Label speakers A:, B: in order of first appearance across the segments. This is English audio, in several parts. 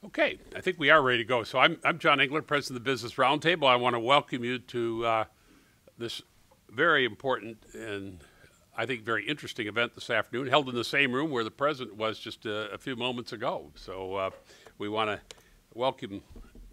A: Okay, I think we are ready to go. So I'm John Engler, President of the Business Roundtable. I want to welcome you to this very important and I think very interesting event this afternoon, held in the same room where the President was just a few moments ago. So we want to welcome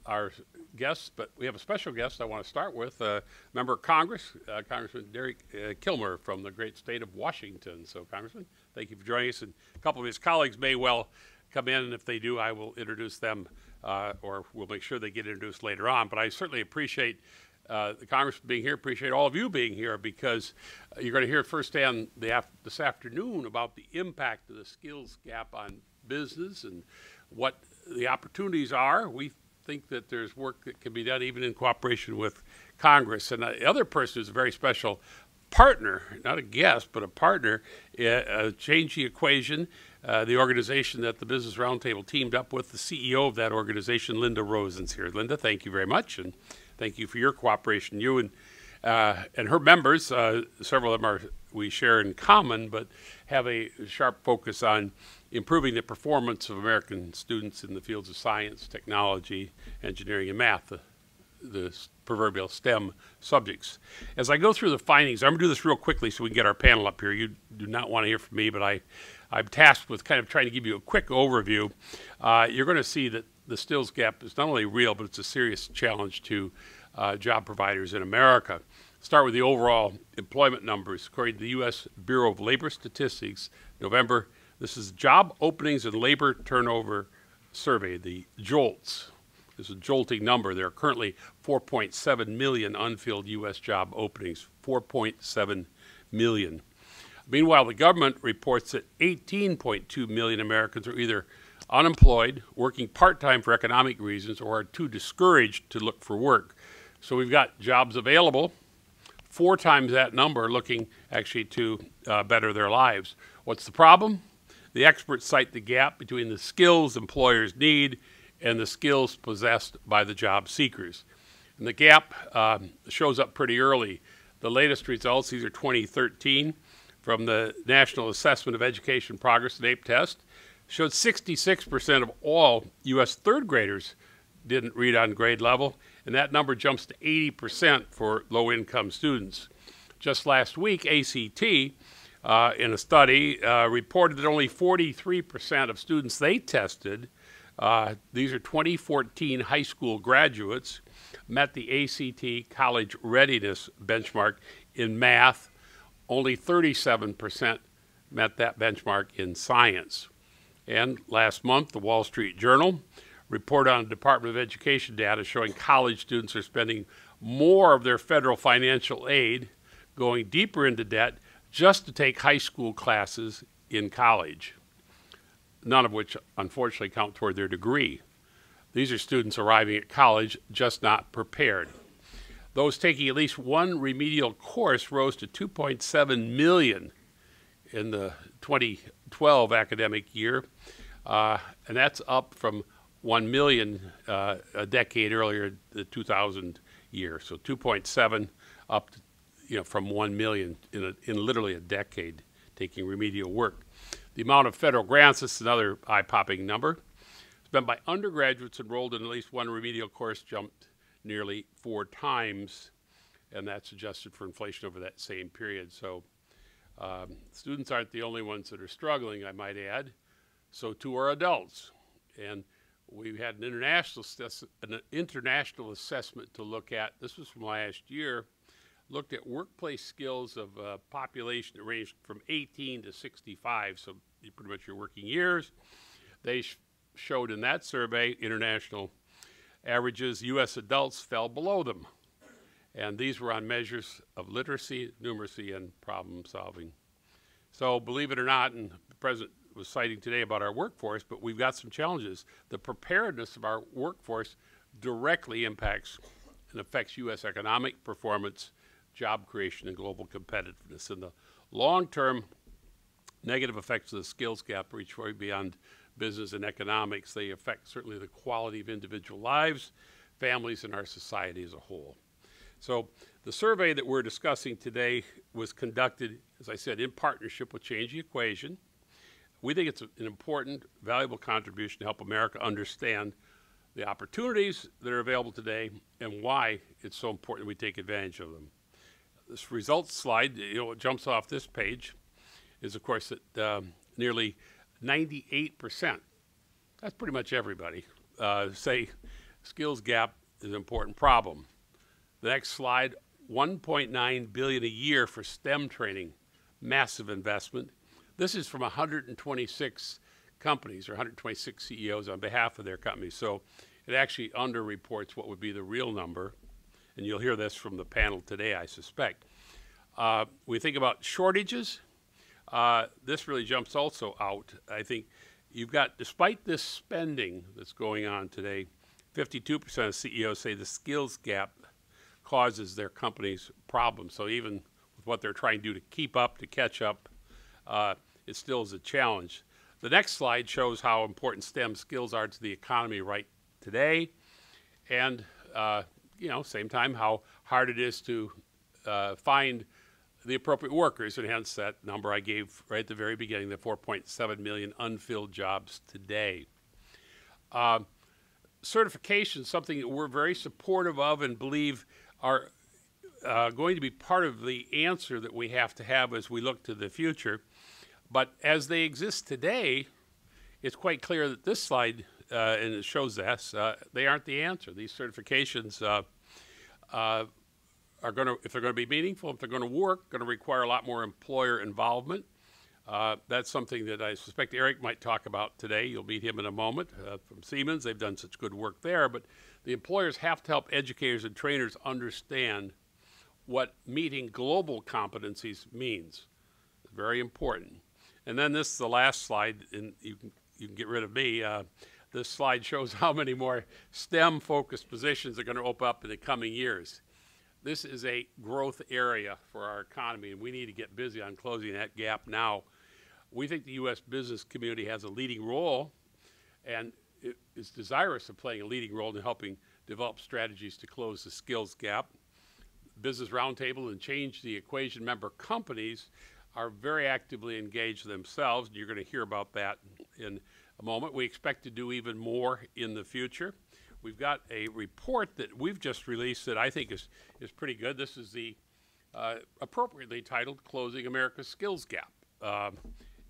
A: our guests, but we have a special guest I want to start with, a member of Congress, Congressman Jerry Seib from the great state of Washington. So, Congressman, thank you for joining us. And a couple of his colleagues may well come in, and if they do, I will introduce them, or we'll make sure they get introduced later on. But I certainly appreciate the Congressman being here, appreciate all of you being here, because you're going to hear firsthand this afternoon about the impact of the skills gap on business and what the opportunities are. We think that there's work that can be done even in cooperation with Congress. And the other person who's a very special partner, not a guest, but a partner, Change the Equation, the organization that the Business Roundtable teamed up with. The CEO of that organization, Linda Rosen's here. Linda, thank you very much, and thank you for your cooperation. You and her members, several of them we share in common, but have a sharp focus on improving the performance of American students in the fields of science, technology, engineering, and math, the proverbial STEM subjects. As I go through the findings, I'm going to do this real quickly so we can get our panel up here. You do not want to hear from me, but I'm tasked with kind of trying to give you a quick overview. You're going to see that the skills gap is not only real, but it's a serious challenge to job providers in America. Start with the overall employment numbers. According to the U.S. Bureau of Labor Statistics, November, this is Job Openings and Labor Turnover Survey, the JOLTS. This is a jolting number. There are currently 4.7 million unfilled U.S. job openings, 4.7 million. Meanwhile, the government reports that 18.2 million Americans are either unemployed, working part-time for economic reasons, or are too discouraged to look for work. So we've got jobs available, 4 times that number looking actually to better their lives. What's the problem? The experts cite the gap between the skills employers need and the skills possessed by the job seekers. And the gap shows up pretty early. The latest results, these are 2013, from the National Assessment of Education Progress, NAEP test, showed 66% of all U.S. third graders didn't read on grade level, and that number jumps to 80% for low-income students. Just last week, ACT, in a study, reported that only 43% of students they tested, these are 2014 high school graduates, met the ACT college readiness benchmark in math. Only 37% met that benchmark in science. And last month, the Wall Street Journal reported on Department of Education data showing college students are spending more of their federal financial aid, going deeper into debt, just to take high school classes in college, none of which unfortunately count toward their degree. These are students arriving at college just not prepared. Those taking at least one remedial course rose to 2.7 million in the 2012 academic year, and that's up from 1 million a decade earlier, the 2000 year. So 2.7 up to, from 1 million in literally a decade taking remedial work. The amount of federal grants, this is another eye-popping number, spent by undergraduates enrolled in at least one remedial course jumped nearly 4 times, and that's adjusted for inflation over that same period. So students aren't the only ones that are struggling, I might add. So too are adults. And we had an international assessment to look at. This was from last year. Looked at workplace skills of a population that ranged from 18 to 65, so pretty much your working years. They showed in that survey, international averages, U.S. adults fell below them. And these were on measures of literacy, numeracy, and problem solving. So believe it or not, and the President was citing today about our workforce, but we've got some challenges. The preparedness of our workforce directly impacts and affects U.S. economic performance, job creation, and global competitiveness. And the long-term negative effects of the skills gap reach way beyond business and economics. They affect certainly the quality of individual lives, families, and our society as a whole. So the survey that we're discussing today was conducted, as I said, in partnership with Change the Equation, we think it's an important, valuable contribution to help America understand the opportunities that are available today and why it's so important we take advantage of them. This results slide, what jumps off this page is, of course, that nearly 98%, that's pretty much everybody, say skills gap is an important problem. The next slide, $1.9 billion a year for STEM training, massive investment. This is from 126 companies or 126 CEOs on behalf of their companies. So it actually underreports what would be the real number. And you'll hear this from the panel today, I suspect. We think about shortages. This really jumps also out. I think you've got, despite this spending that's going on today, 52% of CEOs say the skills gap causes their companies problems. So even with what they're trying to do to keep up, to catch up, it still is a challenge. The next slide shows how important STEM skills are to the economy right today, and same time how hard it is to find the appropriate workers, and hence that number I gave right at the very beginning, the 4.7 million unfilled jobs today. Certification, something that we're very supportive of and believe are going to be part of the answer that we have to have as we look to the future. But as they exist today, it's quite clear that this slide, and it shows this, they aren't the answer. These certifications are going to, if they're going to be meaningful, if they're going to work, going to require a lot more employer involvement. That's something that I suspect Eric might talk about today. You'll meet him in a moment from Siemens. They've done such good work there. But the employers have to help educators and trainers understand what meeting global competencies means. It's very important. And then this is the last slide, and you can get rid of me. This slide shows how many more STEM-focused positions are going to open up in the coming years. This is a growth area for our economy, and we need to get busy on closing that gap now. We think the U.S. business community has a leading role, and it is desirous of playing a leading role in helping develop strategies to close the skills gap. Business Roundtable and Change the Equation member companies are very actively engaged themselves, and you're going to hear about that in a moment. We expect to do even more in the future. We've got a report that we've just released that I think is pretty good. This is the appropriately titled Closing America's Skills Gap.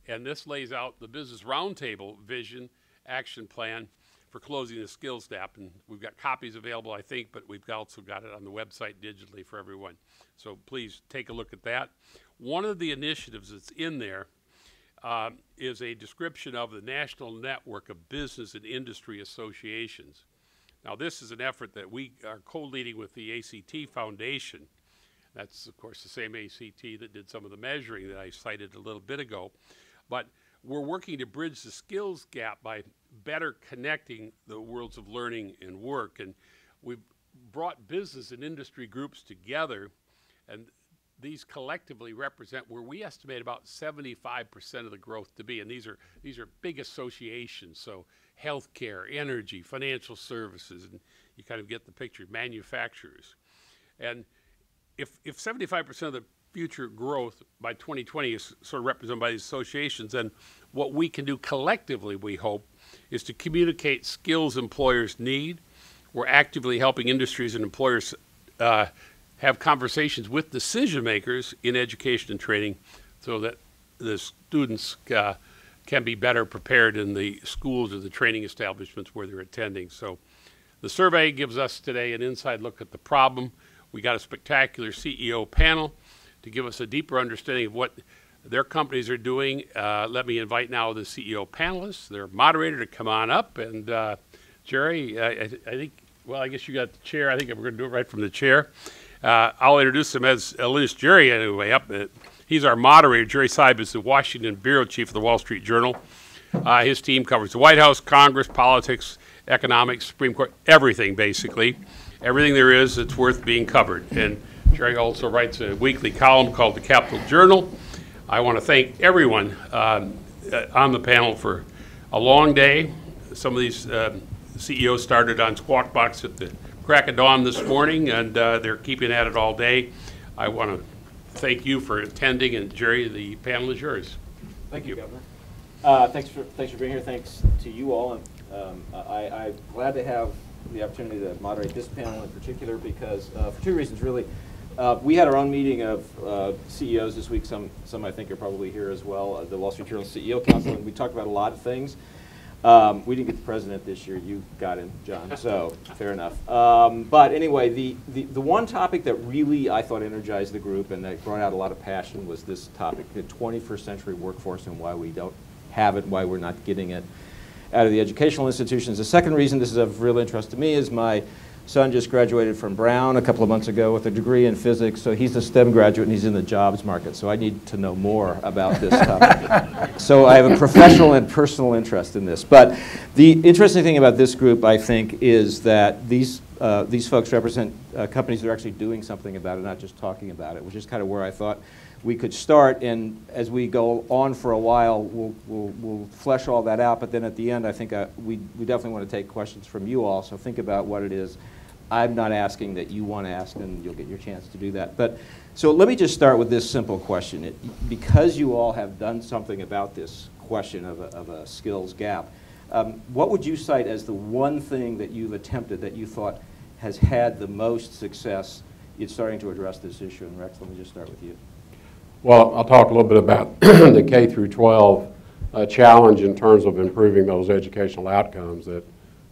A: And this lays out the Business Roundtable vision action plan for closing the skills gap. And we've got copies available, I think, but we've also got it on the website digitally for everyone. So please take a look at that. One of the initiatives that's in there is a description of the National Network of Business and Industry Associations. Now, this is an effort that we are co-leading with the ACT Foundation. That's, of course, the same ACT that did some of the measuring that I cited a little bit ago. But we're working to bridge the skills gap by better connecting the worlds of learning and work. And we've brought business and industry groups together, and these collectively represent where we estimate about 75% of the growth to be. And these are big associations, so healthcare, energy, financial services, and you kind of get the picture, manufacturers. And if 75% of the future growth by 2020 is sort of represented by these associations, then what we can do collectively, we hope, is to communicate skills employers need. We're actively helping industries and employers have conversations with decision makers in education and training so that the students can be better prepared in the schools or the training establishments where they're attending. So the survey gives us today an inside look at the problem. We got a spectacular CEO panel to give us a deeper understanding of what their companies are doing. Let me invite now the CEO panelists, their moderator, to come on up. And Jerry, I think, well, I guess you got the chair. I think we're going to do it right from the chair. I'll introduce him as Jerry anyway up. He's our moderator. Jerry Seib is the Washington bureau chief of the Wall Street Journal. His team covers the White House, Congress, politics, economics, Supreme Court, everything basically. Everything there is that's worth being covered. And Jerry also writes a weekly column called the Capital Journal. I want to thank everyone on the panel for a long day. Some of these CEOs started on Squawk Box at the crack of dawn this morning, and they're keeping at it all day. I want to thank you for attending, and Jerry, the panel is yours.
B: Thank you, Governor. Thanks for being here. Thanks to you all. And I'm glad to have the opportunity to moderate this panel in particular because for two reasons, really. We had our own meeting of CEOs this week. Some I think are probably here as well. The Wall Street Journal CEO Council, and we talked about a lot of things. We didn't get the president this year. You got him, John. So fair enough. But anyway, the one topic that really I thought energized the group and that brought out a lot of passion was this topic: the 21st century workforce and why we don't have it, why we're not getting it out of the educational institutions. The second reason this is of real interest to me is my son just graduated from Brown a couple of months ago with a degree in physics, so he's a STEM graduate and he's in the jobs market, so I need to know more about this topic. So I have a professional and personal interest in this. But the interesting thing about this group, I think, is that these folks represent companies that are actually doing something about it, not just talking about it, which is kind of where I thought we could start. And as we go on for a while, we'll flesh all that out. But then at the end, I think we definitely want to take questions from you all, so think about what it is I'm not asking that you want to ask, and you'll get your chance to do that. But so let me just start with this simple question. Because you all have done something about this question of a skills gap, what would you cite as the one thing that you've attempted that you thought has had the most success in starting to address this issue? And Rex, let me just start with you.
C: Well, I'll talk a little bit about the K through 12 challenge in terms of improving those educational outcomes that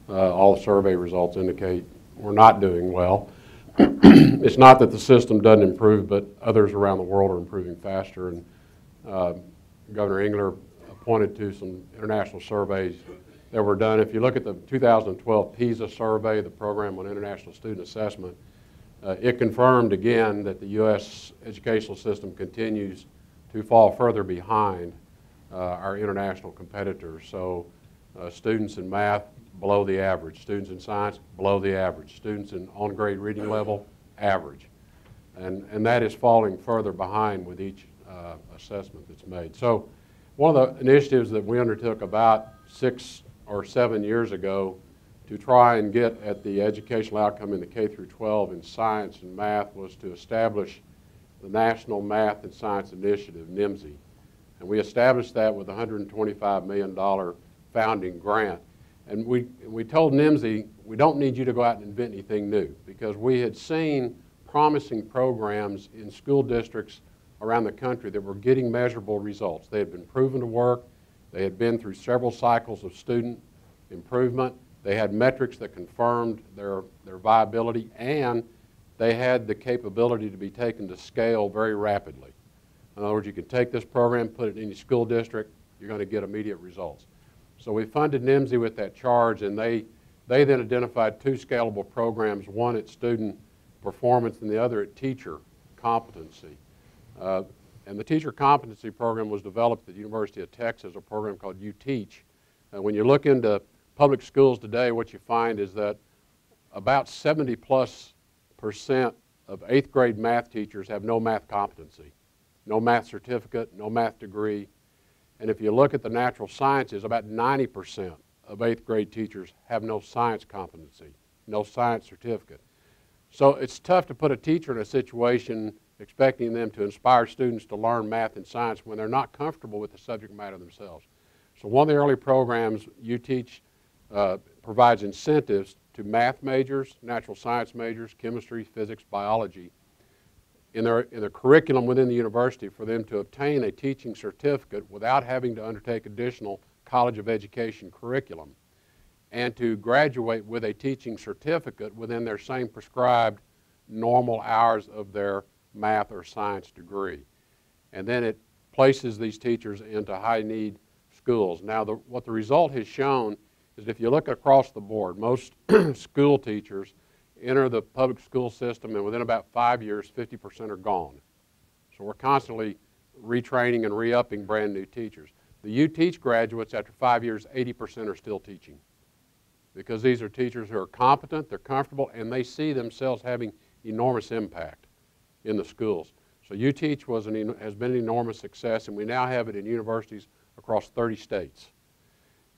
C: all the survey results indicate we're not doing well. It's not that the system doesn't improve, but others around the world are improving faster. And Governor Engler pointed to some international surveys that were done. If you look at the 2012 PISA survey, the Program on International Student Assessment, it confirmed again that the U.S. educational system continues to fall further behind our international competitors. So students in math, below the average. Students in science, below the average. Students in on-grade reading level, average. And that is falling further behind with each assessment that's made. So one of the initiatives that we undertook about 6 or 7 years ago to try and get at the educational outcome in the K through 12 in science and math was to establish the National Math and Science Initiative, NMSI. And we established that with a $125 million founding grant. And we told NMSI, we don't need you to go out and invent anything new, because we had seen promising programs in school districts around the country that were getting measurable results. They had been proven to work. They had been through several cycles of student improvement. They had metrics that confirmed their viability, and they had the capability to be taken to scale very rapidly. In other words, you can take this program, put it in your school district, you're going to get immediate results. So we funded NMSI with that charge, and they then identified 2 scalable programs, one at student performance and the other at teacher competency. And the teacher competency program was developed at the University of Texas, a program called UTeach. When you look into public schools today, what you find is that about 70+% of 8th grade math teachers have no math competency, no math certificate, no math degree. And if you look at the natural sciences, about 90% of 8th grade teachers have no science competency, no science certificate. So it's tough to put a teacher in a situation expecting them to inspire students to learn math and science when they're not comfortable with the subject matter themselves. So one of the early programs, UTeach, provides incentives to math majors, natural science majors, chemistry, physics, biology, in their curriculum within the university for them to obtain a teaching certificate without having to undertake additional College of Education curriculum, and to graduate with a teaching certificate within their same prescribed normal hours of their math or science degree. And then it places these teachers into high-need schools. Now, what the result has shown is that if you look across the board, most school teachers enter the public school system, and within about 5 years, 50% are gone. So we're constantly retraining and re-upping brand new teachers. The UTeach graduates, after 5 years, 80% are still teaching, because these are teachers who are competent, they're comfortable, and they see themselves having enormous impact in the schools. So UTeach has been an enormous success, and we now have it in universities across 30 states.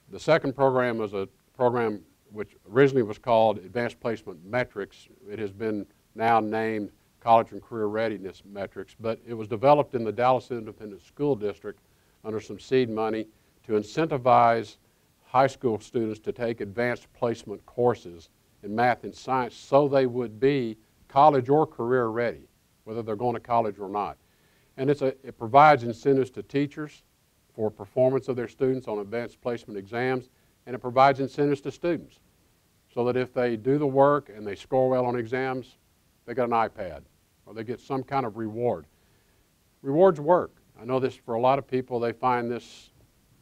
C: The second program is a program which originally was called Advanced Placement Metrics. It has been now named College and Career Readiness Metrics, but it was developed in the Dallas Independent School District under some seed money to incentivize high school students to take advanced placement courses in math and science so they would be college or career ready, whether they're going to college or not. And it provides incentives to teachers for performance of their students on advanced placement exams, and it provides incentives to students so that if they do the work and they score well on exams, they get an iPad or they get some kind of reward. Rewards work. I know this for a lot of people, they find this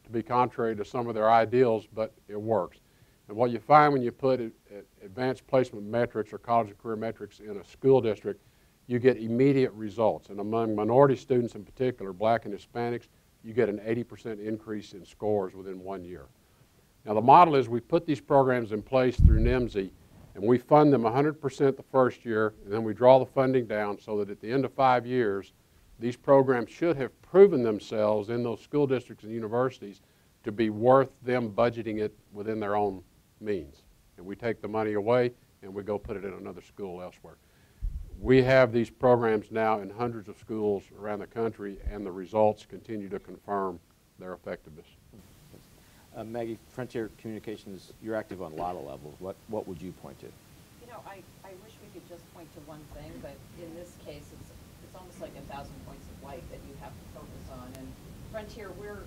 C: to be contrary to some of their ideals, but it works. And what you find when you put advanced placement metrics or college and career metrics in a school district, you get immediate results. And among minority students in particular, black and Hispanics, you get an 80% increase in scores within 1 year. Now the model is we put these programs in place through NIMSY, and we fund them 100% the first year, and then we draw the funding down so that at the end of 5 years, these programs should have proven themselves in those school districts and universities to be worth them budgeting it within their own means. And we take the money away and we go put it in another school elsewhere. We have these programs now in hundreds of schools around the country, and the results continue to confirm their effectiveness.
B: Maggie, Frontier Communications, you're active on a lot of levels. What would you point to?
D: You know, I wish we could just point to one thing, but in this case, it's almost like 1,000 points of light that you have to focus on. And Frontier, we're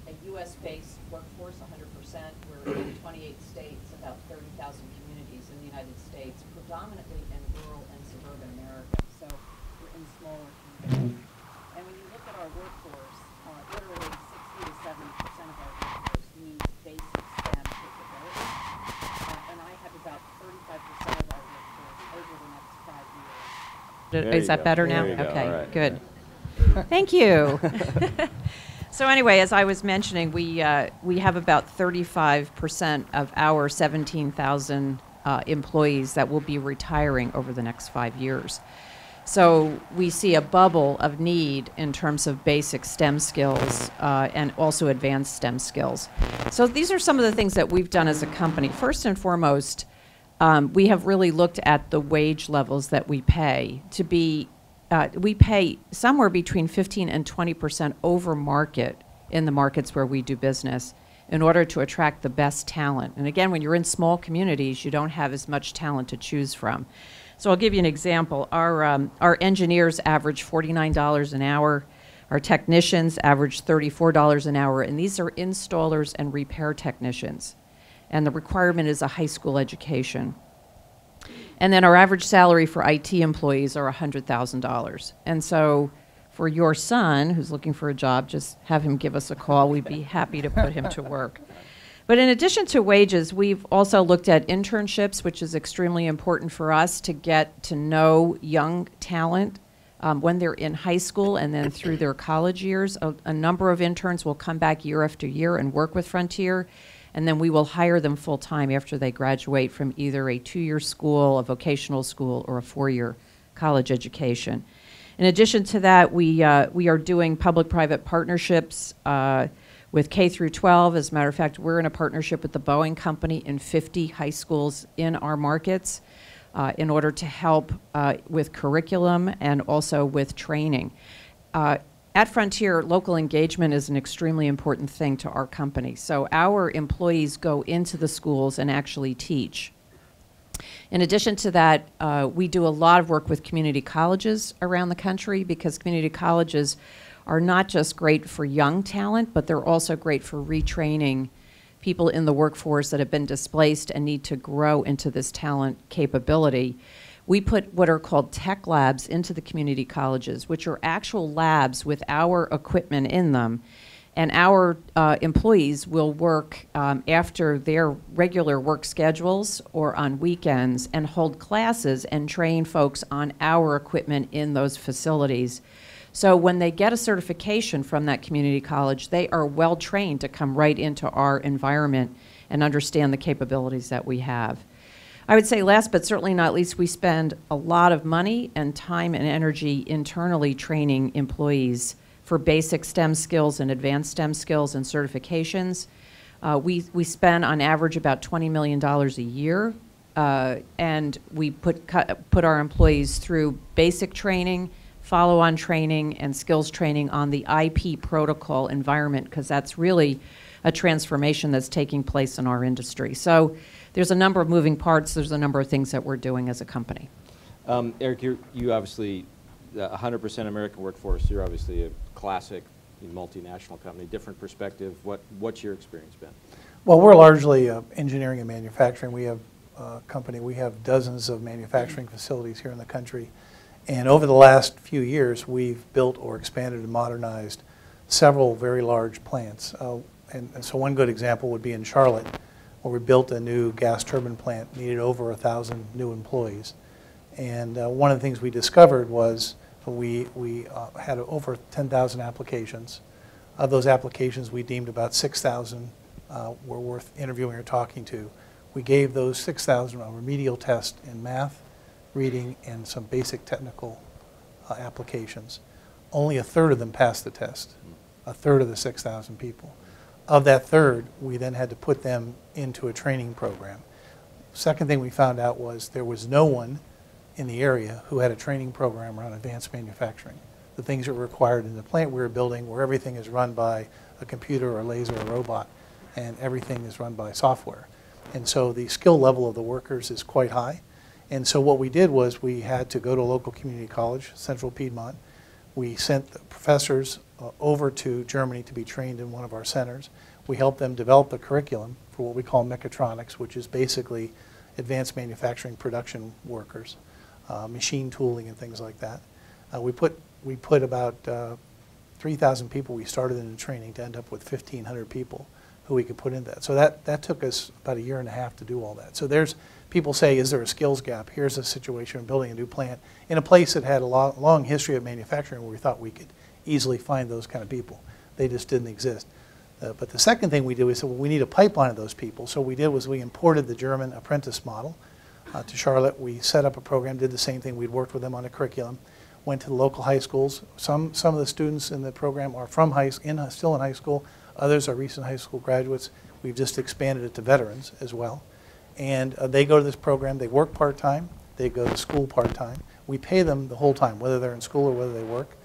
D: a U.S.-based workforce, 100%. We're in 28 states, about 30,000 communities in the United States, predominantly in rural and suburban America. So we're in smaller communities. And when you look at our workforce, literally 60 to 70% of our workforce needs basic STEM capabilities. And I have about 35% of our workforce over the next 5 years.
B: There
D: Is that
B: go.
D: better now?
B: There you go.
D: Okay,
B: All right.
D: good. Thank you. So anyway, as I was mentioning, we have about 35% of our 17,000 employees that will be retiring over the next 5 years. So we see a bubble of need in terms of basic STEM skills and also advanced STEM skills. So these are some of the things that we've done as a company. First and foremost, we have really looked at the wage levels that we pay to be we pay somewhere between 15 and 20% over market in the markets where we do business in order to attract the best talent. And again, when you're in small communities, you don't have as much talent to choose from. So I'll give you an example. Our engineers average $49 an hour. Our technicians average $34 an hour. And these are installers and repair technicians. And the requirement is a high school education. And then our average salary for IT employees are $100,000. And so for your son, who's looking for a job, just have him give us a call. We'd be happy to put him to work. But in addition to wages, we've also looked at internships, which is extremely important for us to get to know young talent when they're in high school and then through their college years. A number of interns will come back year after year and work with Frontier, and then we will hire them full-time after they graduate from either a 2-year school, a vocational school, or a 4-year college education. In addition to that, we are doing public-private partnerships with K through 12. As a matter of fact, we're in a partnership with the Boeing Company in 50 high schools in our markets in order to help with curriculum and also with training. At Frontier, local engagement is an extremely important thing to our company. So our employees go into the schools and actually teach. In addition to that, we do a lot of work with community colleges around the country because community colleges are not just great for young talent, but they're also great for retraining people in the workforce that have been displaced and need to grow into this talent capability. We put what are called tech labs into the community colleges, which are actual labs with our equipment in them. And our employees will work after their regular work schedules or on weekends and hold classes and train folks on our equipment in those facilities. So when they get a certification from that community college, they are well trained to come right into our environment and understand the capabilities that we have. I would say last but certainly not least, we spend a lot of money and time and energy internally training employees for basic STEM skills and advanced STEM skills and certifications. We spend on average about $20 million a year, and we put our employees through basic training, follow-on training, and skills training on the IP protocol environment, because that's really a transformation that's taking place in our industry. So there's a number of moving parts. There's a number of things that we're doing as a company.
B: Eric, you obviously 100% American workforce. You're obviously a classic multinational company. Different perspective. What's your experience been?
E: Well, we're largely engineering and manufacturing. We have a company. We have dozens of manufacturing facilities here in the country, and over the last few years, we've built or expanded and modernized several very large plants. And so one good example would be in Charlotte, where we built a new gas turbine plant, needed over 1,000 new employees. And one of the things we discovered was we had over 10,000 applications. Of those applications, we deemed about 6,000 were worth interviewing or talking to. We gave those 6,000 a remedial test in math, reading, and some basic technical applications. Only a third of them passed the test, a third of the 6,000 people. Of that third, we then had to put them into a training program. Second thing we found out was there was no one in the area who had a training program around advanced manufacturing. The things that were required in the plant we were building, where everything is run by a computer or a laser or robot, and everything is run by software. And so the skill level of the workers is quite high. And so what we did was we had to go to a local community college, Central Piedmont. We sent the professors over to Germany to be trained in one of our centers. We helped them develop the curriculum for what we call mechatronics, which is basically advanced manufacturing production workers, machine tooling and things like that. We put about 3,000 people we started in the training to end up with 1,500 people who we could put into that. So that took us about 1.5 years to do all that. So there's, people say, is there a skills gap? Here's a situation of building a new plant in a place that had a long history of manufacturing where we thought we could easily find those kind of people. They just didn't exist. But the second thing we did, we said, well, we need a pipeline of those people. So what we did was we imported the German apprentice model to Charlotte. We set up a program, did the same thing. We'd worked with them on a curriculum, went to the local high schools. Some of the students in the program are from still in high school. Others are recent high school graduates. We've just expanded it to veterans as well. And they go to this program. They work part-time. They go to school part-time. We pay them the whole time, whether they're in school or whether they work.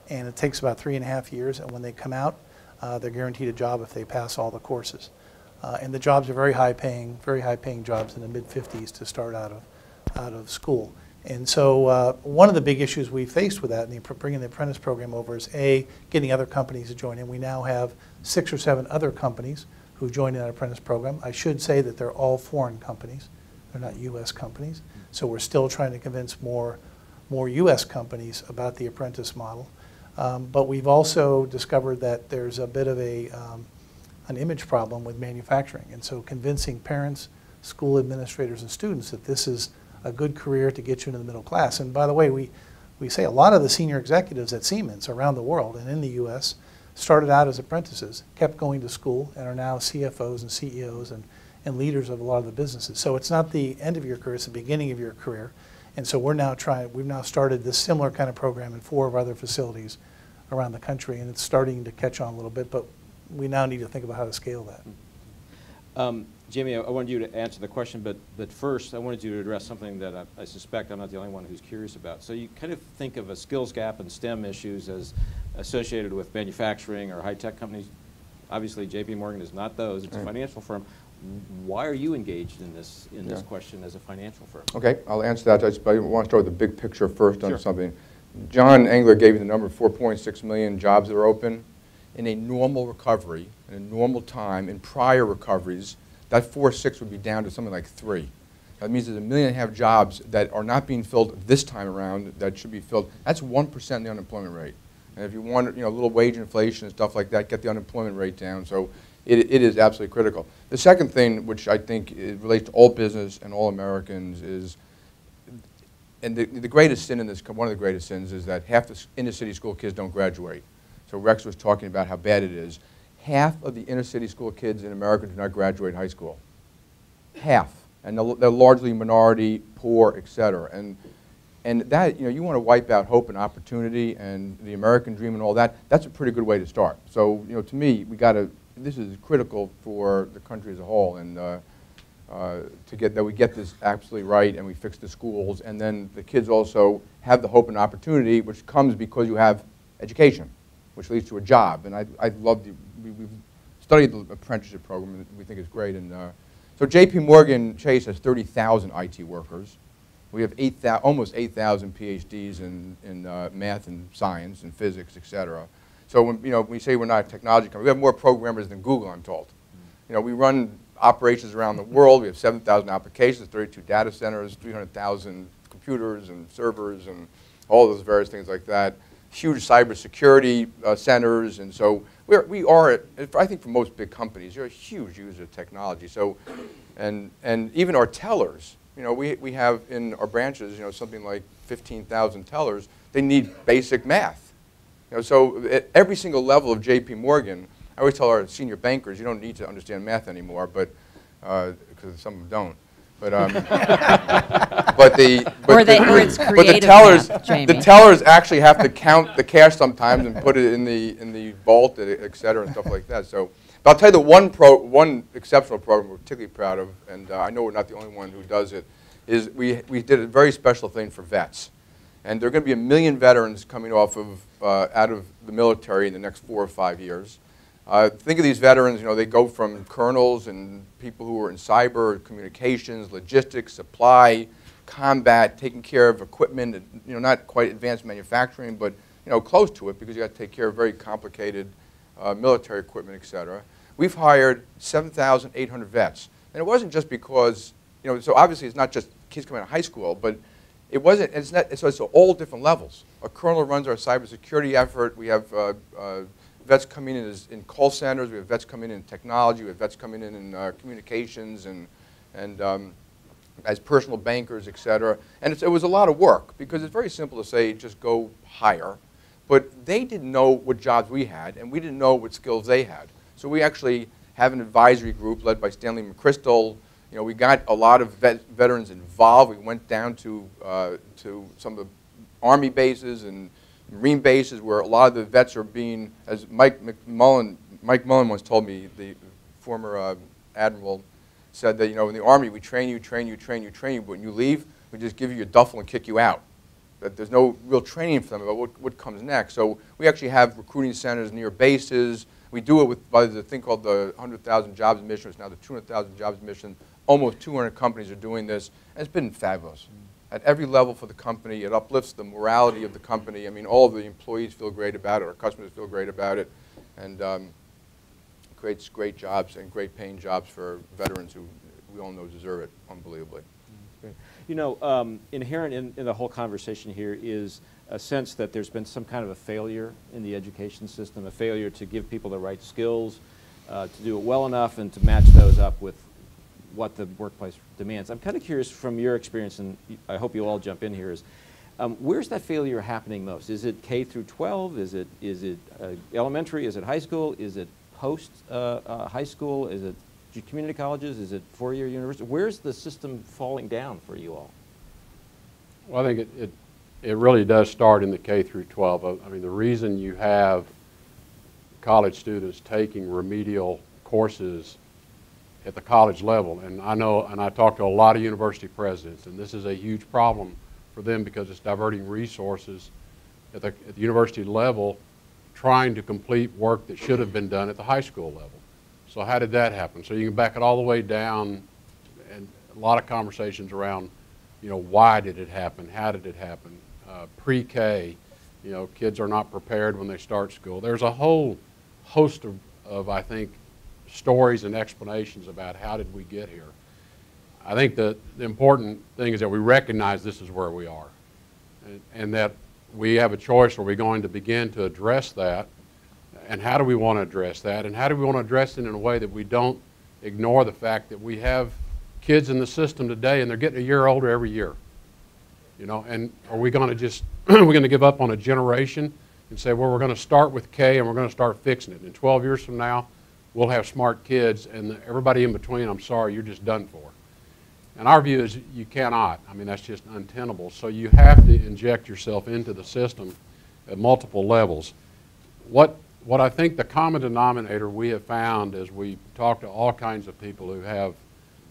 E: And it takes about 3.5 years. And when they come out, they're guaranteed a job if they pass all the courses. And the jobs are very high-paying jobs in the mid-50s to start out of school. And so one of the big issues we faced with that, and bringing the apprentice program over, is getting other companies to join in. We now have 6 or 7 other companies who joined in that apprentice program. I should say that they're all foreign companies. They're not U.S. companies. So we're still trying to convince more U.S. companies about the apprentice model. But we've also discovered that there's a bit of an image problem with manufacturing. And so convincing parents, school administrators, and students that this is a good career to get you into the middle class. And by the way, we say a lot of the senior executives at Siemens around the world and in the U.S. started out as apprentices, kept going to school, and are now CFOs and CEOs and leaders of a lot of the businesses. So it's not the end of your career, it's the beginning of your career. And so we've now started this similar kind of program in 4 of other facilities around the country, and it's starting to catch on a little bit, but we now need to think about how to scale that.
B: Jamie, I wanted you to answer the question, but first I wanted you to address something that I suspect I'm not the only one who's curious about. So you kind of think of a skills gap and STEM issues as associated with manufacturing or high-tech companies. Obviously, JPMorgan is not those. It's a financial firm. Why are you engaged in this question as a financial firm?
F: Okay, I'll answer that. I want to start with the big picture first on something. John Engler gave you the number of 4.6 million jobs that are open. In a normal recovery, in a normal time, in prior recoveries, that 4.6 would be down to something like 3. That means there's 1.5 million jobs that are not being filled this time around that should be filled. That's 1% of the unemployment rate. And if you want, a little wage inflation and stuff like that, get the unemployment rate down. So it is absolutely critical. The second thing, which I think relates to all business and all Americans, is, and the greatest sin in this, one of the greatest sins, is that half the inner city school kids don't graduate. So Rex was talking about how bad it is. Half of the inner city school kids in America do not graduate high school. Half. And they're largely minority, poor, et cetera. And that, you want to wipe out hope and opportunity and the American dream and all that. That's a pretty good way to start. So, to me, this is critical for the country as a whole, and we get this absolutely right, and we fix the schools, and then the kids also have the hope and opportunity, which comes because you have education, which leads to a job. And we've studied the apprenticeship program, and we think it's great. And so JPMorgan Chase has 30,000 IT workers. We have almost 8,000 PhDs in math and science and physics, et cetera. So when we say we're not a technology company, we have more programmers than Google, I'm told. We run operations around the world. We have 7,000 applications, 32 data centers, 300,000 computers and servers and all those various things like that. Huge cybersecurity centers, and so we are, I think for most big companies, you're a huge user of technology. So, and even our tellers, we have in our branches, something like 15,000 tellers. They need basic math. So at every single level of JPMorgan, I always tell our senior bankers, you don't need to understand math anymore, but because some of them don't. But the tellers actually have to count the cash sometimes and put it in the vault, et cetera, and stuff like that. So, but I'll tell you the one exceptional program we're particularly proud of, and I know we're not the only one who does it, is we did a very special thing for vets, and there are going to be 1 million veterans coming off of out of the military in the next 4 or 5 years. Think of these veterans, they go from colonels and people who are in cyber, communications, logistics, supply, combat, taking care of equipment, not quite advanced manufacturing, but close to it because you got to take care of very complicated military equipment, et cetera. We've hired 7,800 vets. And it wasn't just because, so obviously it's not just kids coming out of high school, but it wasn't, so it's all different levels. A colonel runs our cybersecurity effort. We have vets coming in in call centers. We have vets coming in technology. We have vets coming in communications and as personal bankers, et cetera. And it was a lot of work because it's very simple to say just go hire. But they didn't know what jobs we had, and we didn't know what skills they had. So we actually have an advisory group led by Stanley McChrystal. We got a lot of veterans involved. We went down to some of the Army bases and Marine bases where a lot of the vets are being, as Mike Mullen once told me, the former admiral, said that, in the Army we train you, but when you leave, we just give you your duffel and kick you out. That there's no real training for them about what comes next. So we actually have recruiting centers near bases. We do it by the thing called the 100,000 Jobs Mission. It's now the 200,000 Jobs Mission. Almost 200 companies are doing this, and it's been fabulous. At every level for the company, it uplifts the morality of the company. I mean, all of the employees feel great about it. Our customers feel great about it, and creates great jobs and great paying jobs for veterans who we all know deserve it unbelievably.
B: Great. Inherent in the whole conversation here is a sense that there's been some kind of a failure in the education system, a failure to give people the right skills, to do it well enough, and to match those up with what the workplace demands. I'm kind of curious from your experience, and I hope you all jump in here, is where's that failure happening most? Is it K through 12? Is it elementary? Is it high school? Is it post high school? Is it community colleges? Is it four-year university? Where's the system falling down for you all?
C: Well, I think it really does start in the K through 12. I mean, the reason you have college students taking remedial courses at the college level, and I know, and I talk to a lot of university presidents, and this is a huge problem for them because it's diverting resources at the university level trying to complete work that should have been done at the high school level. So how did that happen? So you can back it all the way down, and a lot of conversations around, why did it happen? How did it happen? Pre-K, kids are not prepared when they start school. There's a whole host of I think, stories and explanations about how did we get here. I think the important thing is that we recognize this is where we are, and that we have a choice. Are we going to begin to address that, and how do we want to address that, and how do we want to address it in a way that we don't ignore the fact that we have kids in the system today and they're getting a year older every year. And are we going to just, we're going to give up on a generation and say, well, we're going to start with K and we're going to start fixing it. And 12 years from now, we'll have smart kids, and everybody in between, I'm sorry, you're just done for. And our view is you cannot. I mean, that's just untenable. So you have to inject yourself into the system at multiple levels. What I think the common denominator we have found as we talk to all kinds of people who have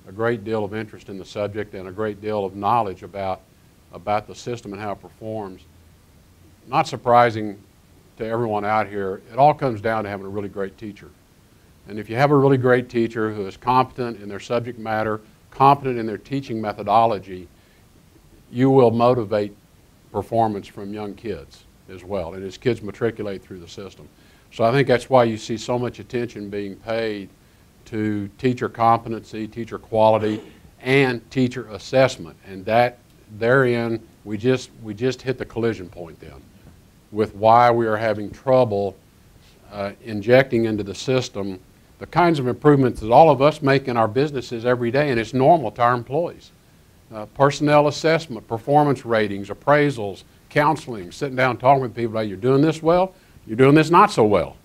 C: a great deal of interest in the subject and a great deal of knowledge about the system and how it performs, not surprising to everyone out here, it all comes down to having a really great teacher. And if you have a really great teacher who is competent in their subject matter, competent in their teaching methodology, you will motivate performance from young kids as well, and as kids matriculate through the system. So I think that's why you see so much attention being paid to teacher competency, teacher quality, and teacher assessment. And that therein, we just hit the collision point then with why we are having trouble injecting into the system the kinds of improvements that all of us make in our businesses every day, and it's normal to our employees. Personnel assessment, performance ratings, appraisals, counseling, sitting down talking with people about, you're doing this well, you're doing this not so well.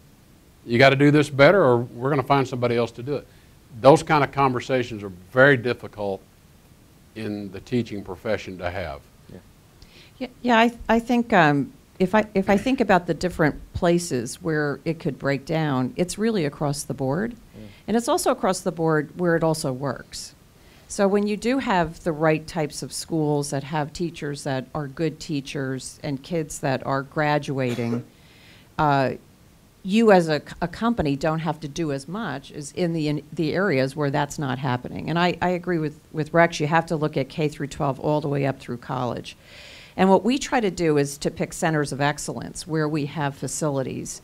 C: You got to do this better, or we're going to find somebody else to do it. Those kind of conversations are very difficult in the teaching profession to have.
D: Yeah, I think if I think about the different places where it could break down, it's really across the board. And it's also across the board where it also works. So when you do have the right types of schools that have teachers that are good teachers and kids that are graduating, you as a company don't have to do as much as in the areas where that's not happening. And I agree with Rex, you have to look at K through 12 all the way up through college. And what we try to do is to pick centers of excellence where we have facilities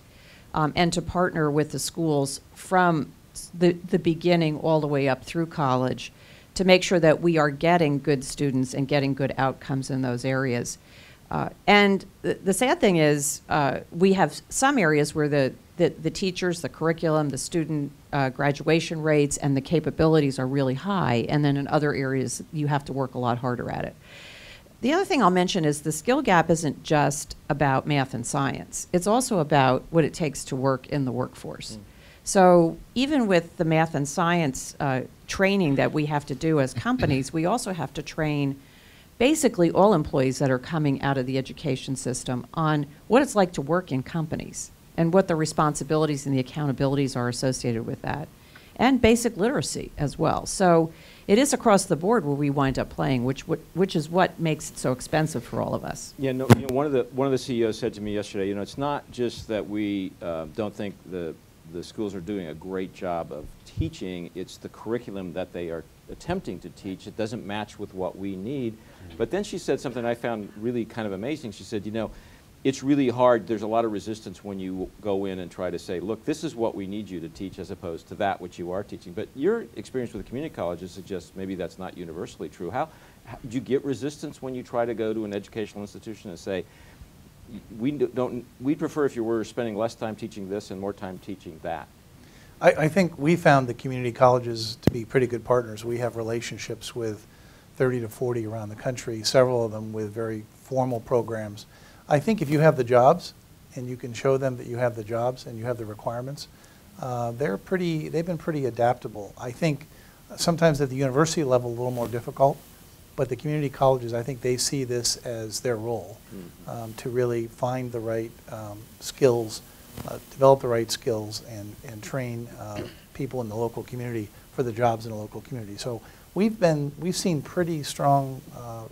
D: and to partner with the schools from the beginning all the way up through college to make sure that we are getting good students and getting good outcomes in those areas. And the sad thing is we have some areas where the teachers, the curriculum, the student graduation rates, and the capabilities are really high, and then in other areas you have to work a lot harder at it. The other thing I'll mention is the skill gap isn't just about math and science. It's also about what it takes to work in the workforce. So even with the math and science training that we have to do as companies, we also have to train basically all employees that are coming out of the education system on what it's like to work in companies and what the responsibilities and the accountabilities are associated with that, and basic literacy as well. So it is across the board where we wind up playing, which is what makes it so expensive for all of us.
B: Yeah, no, one of the CEOs said to me yesterday, it's not just that we don't think the schools are doing a great job of teaching, it's the curriculum that they are attempting to teach. It doesn't match with what we need. But then she said something I found really kind of amazing. She said, it's really hard. There's a lot of resistance when you go in and try to say, look, this is what we need you to teach as opposed to that which you are teaching. But your experience with the community colleges suggests maybe that's not universally true. How do you get resistance when you try to go to an educational institution and say, we prefer if you were spending less time teaching this and more time teaching that?
E: I think we found the community colleges to be pretty good partners. We have relationships with 30 to 40 around the country, several of them with very formal programs. I think if you have the jobs and you can show them that you have the jobs and you have the requirements, they've been pretty adaptable. I think sometimes at the university level a little more difficult, but the community colleges, I think they see this as their role to really find the right skills, develop the right skills, and train people in the local community for the jobs in the local community. So we've seen pretty strong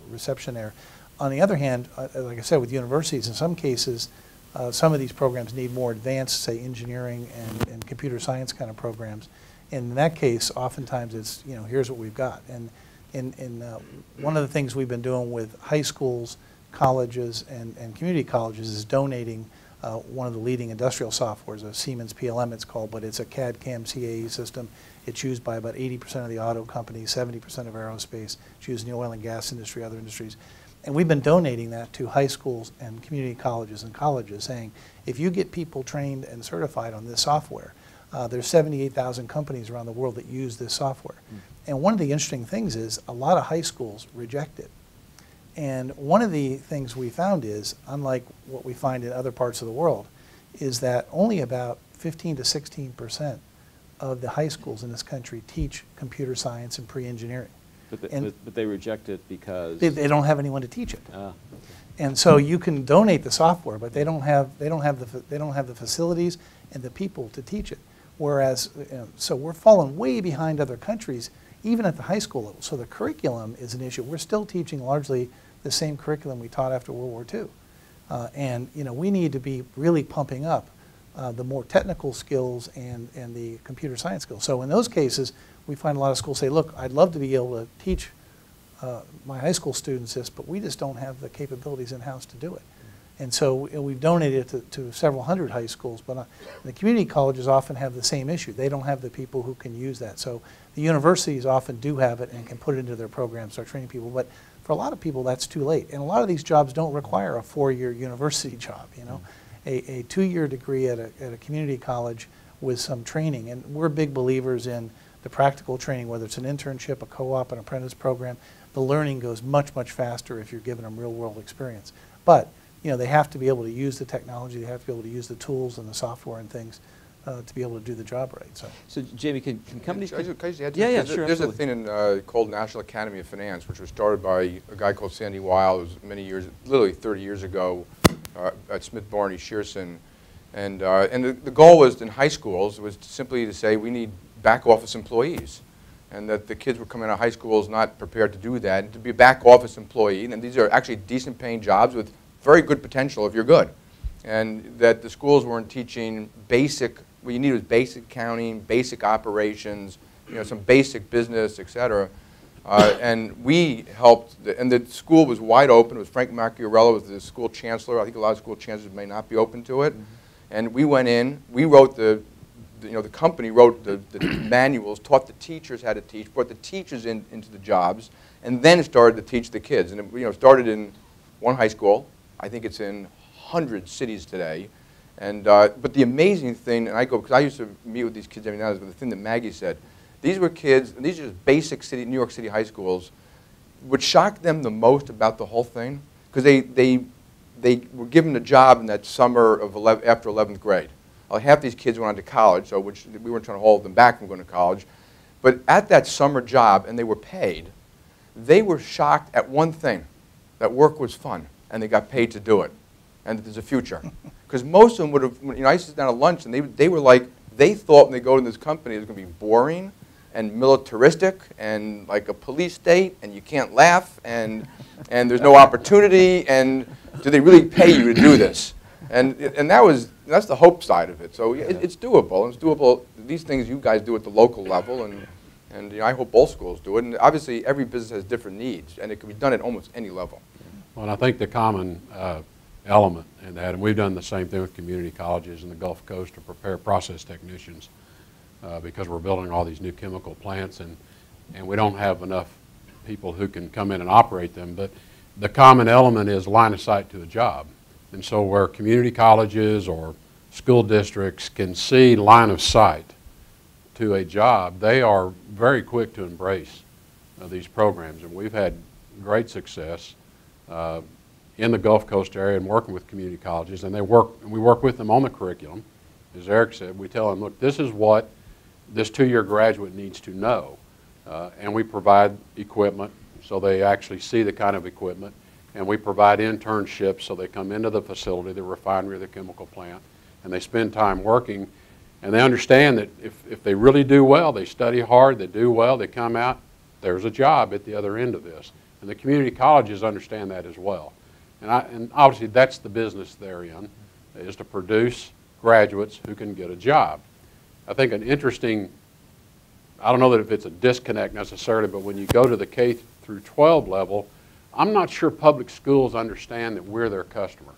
E: reception there. On the other hand, like I said, with universities, in some cases, some of these programs need more advanced, say, engineering and computer science kind of programs. And in that case, oftentimes it's, here's what we've got. And one of the things we've been doing with high schools, colleges, and community colleges is donating one of the leading industrial softwares, a Siemens PLM it's called, but it's a CAD/CAM CAE system. It's used by about 80% of the auto companies, 70% of aerospace. It's used in the oil and gas industry, other industries. And we've been donating that to high schools and community colleges and colleges, saying, if you get people trained and certified on this software, there's 78,000 companies around the world that use this software. And one of the interesting things is a lot of high schools reject it. And one of the things we found is, unlike what we find in other parts of the world, is that only about 15 to 16% of the high schools in this country teach computer science and pre-engineering.
B: But they reject it because
E: they don't have anyone to teach it. And so you can donate the software, but they don't have the facilities and the people to teach it. Whereas, so we're falling way behind other countries, even at the high school level. So the curriculum is an issue. We're still teaching largely the same curriculum we taught after World War II. And we need to be really pumping up the more technical skills and the computer science skills. So in those cases, we find a lot of schools say, look, I'd love to be able to teach my high school students this, but we just don't have the capabilities in-house to do it. And so we've donated it to several hundred high schools, but the community colleges often have the same issue. They don't have the people who can use that. So the universities often do have it and can put it into their programs, start training people. But for a lot of people, that's too late. And a lot of these jobs don't require a 4-year university job, you know. A 2-year degree at a community college with some training. And we're big believers in the practical training, whether it's an internship, a co-op, an apprentice program. The learning goes much, much faster if you're giving them real-world experience. But you know, they have to be able to use the technology, they have to be able to use the tools and the software and things to be able to do the job right. So
B: Jamie, can companies...
F: Can I just add to
B: yeah,
F: this?
B: sure,
F: There's
B: absolutely.
F: a thing called National Academy of Finance, which was started by a guy called Sandy Weil, who was many years, literally 30 years ago, at Smith Barney Shearson. And the goal was in high schools was simply to say we need back office employees, and that the kids were coming out of high schools not prepared to do that, and to be a back office employee. And these are actually decent paying jobs with very good potential if you're good. And that the schools weren't teaching basic, what you need was basic accounting, basic operations, you know, some basic business, et cetera. And we helped, and the school was wide open. It was Frank Macchiarella was the school chancellor. I think a lot of school chancellors may not be open to it. And we went in, we wrote the company wrote the manuals, taught the teachers how to teach, brought the teachers into the jobs, and then started to teach the kids. And it started in one high school. I think it's in hundreds of cities today. And, but the amazing thing, and I go, because I used to meet with these kids every now and then, but the thing that Maggie said, these were kids, and these are just basic New York City high schools. What shocked them the most about the whole thing, because they were given a job in that summer of after 11th grade. Half these kids went on to college, so which we weren't trying to hold them back from going to college. But at that summer job, and they were paid, they were shocked at one thing, that work was fun, and they got paid to do it, and that there's a future. Because most of them would have, you know, I used to sit down at lunch, and they were like, they thought when they go to this company it was going to be boring and militaristic and like a police state, and you can't laugh, and there's no opportunity, and do they really pay you to do this? And that's the hope side of it. So it's doable. It's doable. These things you guys do at the local level, and you know, I hope all schools do it. And obviously, every business has different needs, and it can be done at almost any level.
C: Well, and I think the common element in that, and we've done the same thing with community colleges in the Gulf Coast to prepare process technicians because we're building all these new chemical plants, and we don't have enough people who can come in and operate them. But the common element is line of sight to a job. And so where community colleges or school districts can see line of sight to a job, they are very quick to embrace these programs. And we've had great success in the Gulf Coast area and working with community colleges. And we work with them on the curriculum. As Eric said, we tell them, look, this is what this 2-year graduate needs to know. And we provide equipment so they actually see the kind of equipment. And we provide internships so they come into the facility, the refinery, the chemical plant, and they spend time working. And they understand that if they really do well, they study hard, they do well, they come out, there's a job at the other end of this. And the community colleges understand that as well. And obviously that's the business they're in, is to produce graduates who can get a job. I think an interesting, I don't know that if it's a disconnect necessarily, but when you go to the K through 12 level, I'm not sure public schools understand that we're their customer,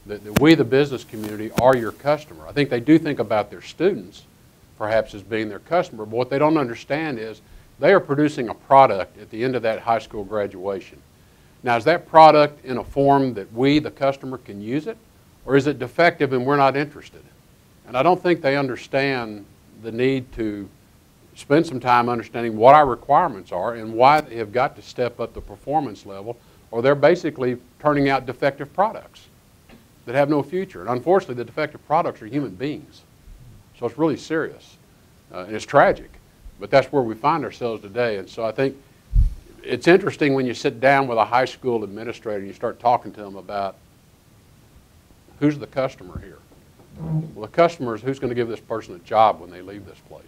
C: that we, the business community, are your customer. I think they do think about their students perhaps as being their customer, but what they don't understand is they are producing a product at the end of that high school graduation. Now, is that product in a form that we, the customer, can use it, or is it defective and we're not interested? And I don't think they understand the need to spend some time understanding what our requirements are and why they have got to step up the performance level, or they're basically turning out defective products that have no future. And unfortunately, the defective products are human beings. So it's really serious, and it's tragic. But that's where we find ourselves today. And so I think it's interesting when you sit down with a high school administrator and you start talking to them about who's the customer here. Well, the customer is who's going to give this person a job when they leave this place.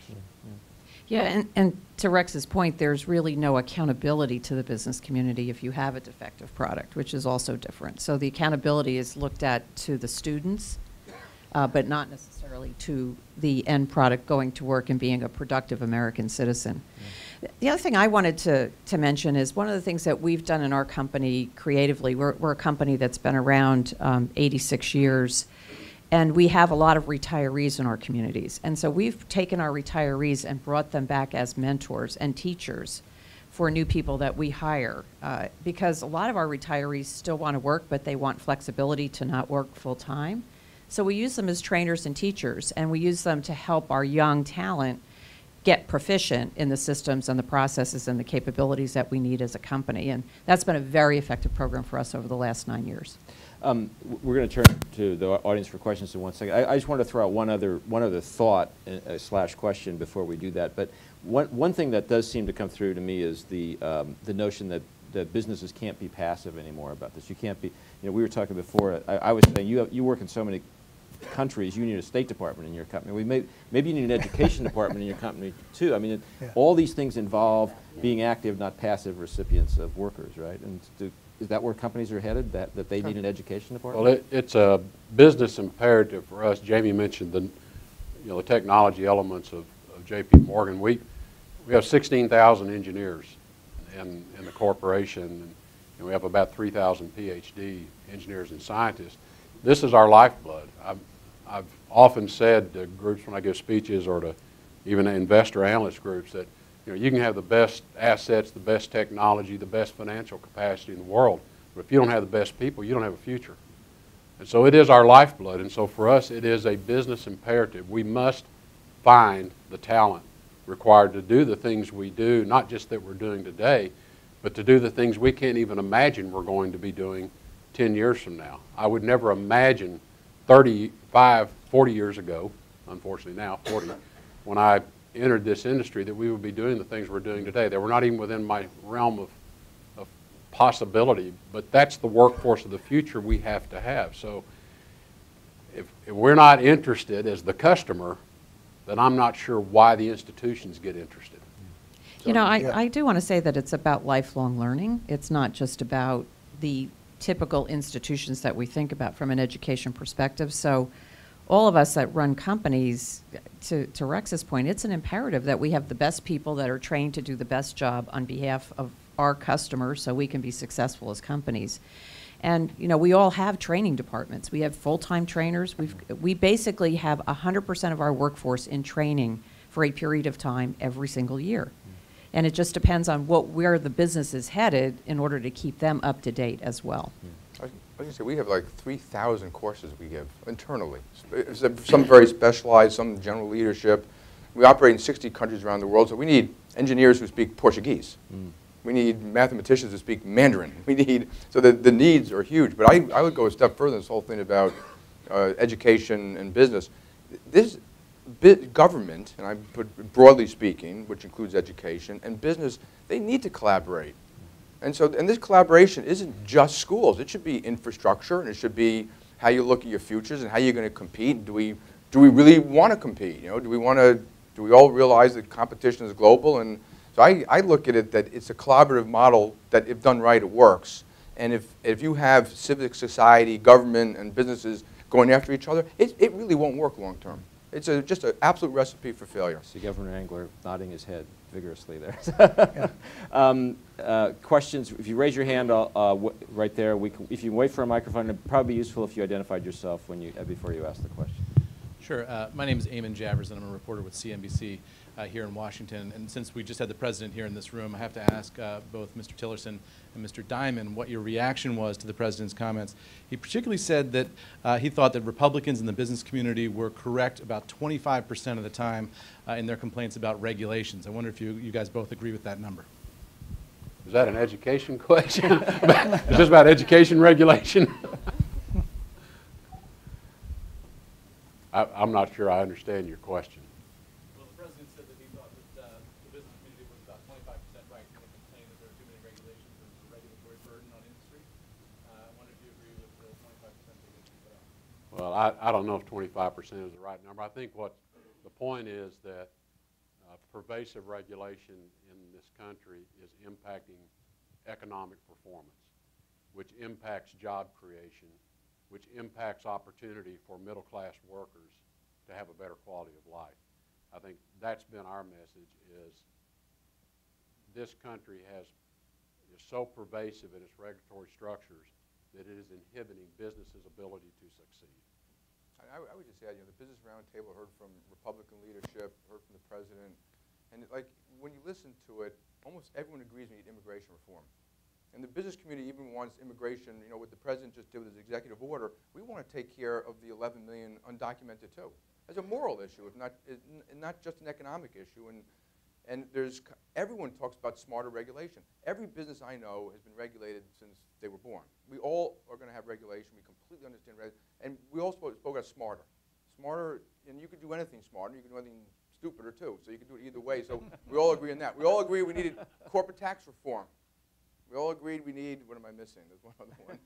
D: Yeah, and to Rex's point, there's really no accountability to the business community if you have a defective product, which is also different. So the accountability is looked at to the students, but not necessarily to the end product, going to work and being a productive American citizen. The other thing I wanted to mention is one of the things that we've done in our company creatively. We're a company that's been around 86 years, and we have a lot of retirees in our communities. And so we've taken our retirees and brought them back as mentors and teachers for new people that we hire, because a lot of our retirees still want to work, but they want flexibility to not work full time. So we use them as trainers and teachers, and we use them to help our young talent get proficient in the systems and the processes and the capabilities that we need as a company. And that's been a very effective program for us over the last 9 years.
B: We're going to turn to the audience for questions in 1 second. I just wanted to throw out one other thought slash question before we do that. But one thing that does seem to come through to me is the notion that businesses can't be passive anymore about this. You can't be. You know, we were talking before. I was saying you work in so many countries. You need a State Department in your company. Maybe you need an education department in your company too. I mean, all these things involve being active, not passive recipients of workers, right? And is that where companies are headed? That they need an education department?
C: Well, it's a business imperative for us. Jamie mentioned the technology elements of JPMorgan. We have 16,000 engineers in the corporation, and we have about 3,000 PhD engineers and scientists. This is our lifeblood. I've often said to groups when I give speeches, or to even investor analyst groups, that you can have the best assets, the best technology, the best financial capacity in the world, but if you don't have the best people, you don't have a future. And so it is our lifeblood, and so for us it is a business imperative. We must find the talent required to do the things we do, not just that we're doing today, but to do the things we can't even imagine we're going to be doing 10 years from now. I would never imagine 35, 40 years ago, unfortunately now 40, when I entered this industry, that we would be doing the things we're doing today. They were not even within my realm of possibility, but that's the workforce of the future we have to have. So if we're not interested as the customer, then I'm not sure why the institutions get interested.
D: So, I do want to say that it's about lifelong learning. It's not just about the typical institutions that we think about from an education perspective. So all of us that run companies, to Rex's point, it's an imperative that we have the best people that are trained to do the best job on behalf of our customers so we can be successful as companies. And we all have training departments. We have full-time trainers. We basically have 100% of our workforce in training for a period of time every single year. And it just depends on where the business is headed in order to keep them up to date as well.
F: I was going to say, we have like 3,000 courses we give internally. Some very specialized, some general leadership. We operate in 60 countries around the world, so we need engineers who speak Portuguese. We need mathematicians who speak Mandarin. So the needs are huge. But I would go a step further in this whole thing about education and business. This government, and I put broadly speaking, which includes education, and business, they need to collaborate. And this collaboration isn't just schools. It should be infrastructure, and it should be how you look at your futures and how you're going to compete. Do we really want to compete? Do we all realize that competition is global? And so I look at it that it's a collaborative model that, if done right, it works. And if you have civic society, government, and businesses going after each other, it really won't work long term. It's just an absolute recipe for failure.
B: See Governor Engler nodding his head vigorously there. Questions? If you raise your hand right there, if you wait for a microphone, it'd probably be useful if you identified yourself before you ask the question.
G: Sure. My name is Eamon Javers, and I'm a reporter with CNBC here in Washington. And since we just had the president here in this room, I have to ask both Mr. Tillerson and Mr. Dimon what your reaction was to the president's comments. He particularly said that he thought that Republicans in the business community were correct about 25% of the time in their complaints about regulations. I wonder if you guys both agree with that number.
C: Is that an education question? Is this about education regulation? I'm not sure I understand your question.
G: Well, the president said that he thought that the business community was about 25% right when they complained that there are too many regulations and a regulatory burden on industry. I wonder if you agree with the 25% that you put out.
C: Well, I don't know if 25% is the right number. I think what the point is that pervasive regulation in this country is impacting economic performance, which impacts job creation, which impacts opportunity for middle-class workers to have a better quality of life. I think that's been our message, is this country is so pervasive in its regulatory structures that it is inhibiting businesses' ability to succeed.
F: I would just add, the Business Roundtable heard from Republican leadership, heard from the president, and when you listen to it, almost everyone agrees we need immigration reform. And the business community even wants immigration, what the president just did with his executive order, we want to take care of the 11 million undocumented too. As a moral issue, if not just an economic issue. And everyone talks about smarter regulation. Every business I know has been regulated since they were born. We all are going to have regulation. We completely understand regulation. And we all spoke about smarter. Smarter, and you could do anything smarter. You could do anything stupider too. So you could do it either way. So we all agree on that. We all agree we needed corporate tax reform. We all agreed we need, what am I missing? There's one other one.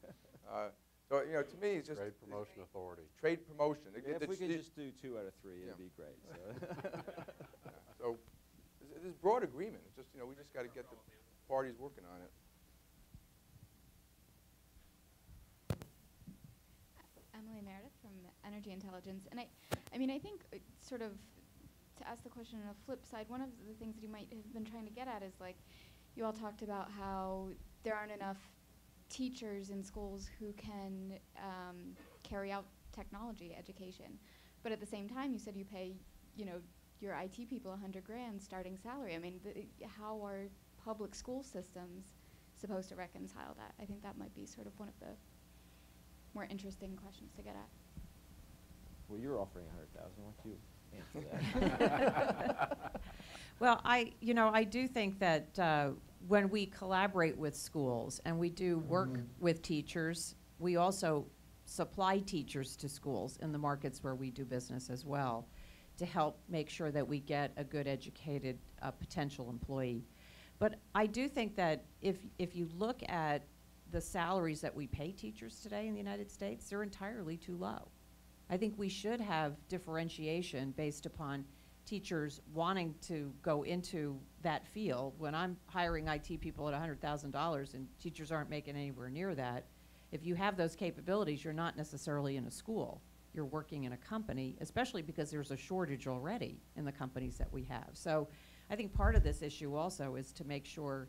F: So, to me, it's just...
C: Trade Promotion Authority.
F: Trade promotion.
B: If we could just do 2 out of 3, it'd be great.
F: So there's broad agreement. It's just, we just got to get the parties working on it.
H: Emily Meredith from Energy Intelligence. And I think sort of to ask the question on a flip side, one of the things that you might have been trying to get at is you all talked about how there aren't enough teachers in schools who can carry out technology education. But at the same time, you said you pay, your IT people $100,000 starting salary. I mean, how are public school systems supposed to reconcile that? I think that might be sort of one of the more interesting questions to get at.
B: Well, you're offering $100,000. Why don't you answer that?
D: Well, I do think that when we collaborate with schools and we do work with teachers, we also supply teachers to schools in the markets where we do business as well, to help make sure that we get a good educated potential employee. But I do think that if you look at the salaries that we pay teachers today in the United States, they're entirely too low. I think we should have differentiation based upon teachers wanting to go into that field. When I'm hiring IT people at $100,000 and teachers aren't making anywhere near that, if you have those capabilities, you're not necessarily in a school. You're working in a company, especially because there's a shortage already in the companies that we have. So I think part of this issue also is to make sure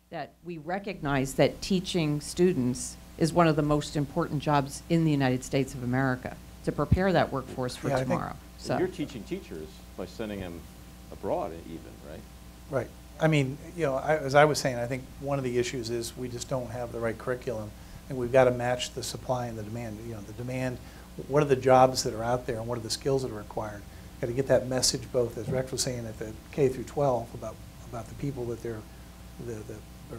D: that we recognize that teaching students is one of the most important jobs in the United States of America, to prepare that workforce for tomorrow.
B: So you're teaching teachers by sending them abroad even, right?
E: Right. I mean, as I was saying, I think one of the issues is we just don't have the right curriculum, and we've got to match the supply and the demand. The demand, what are the jobs that are out there and what are the skills that are required? Got to get that message both, as Rex was saying, at the K through 12 about the people that they're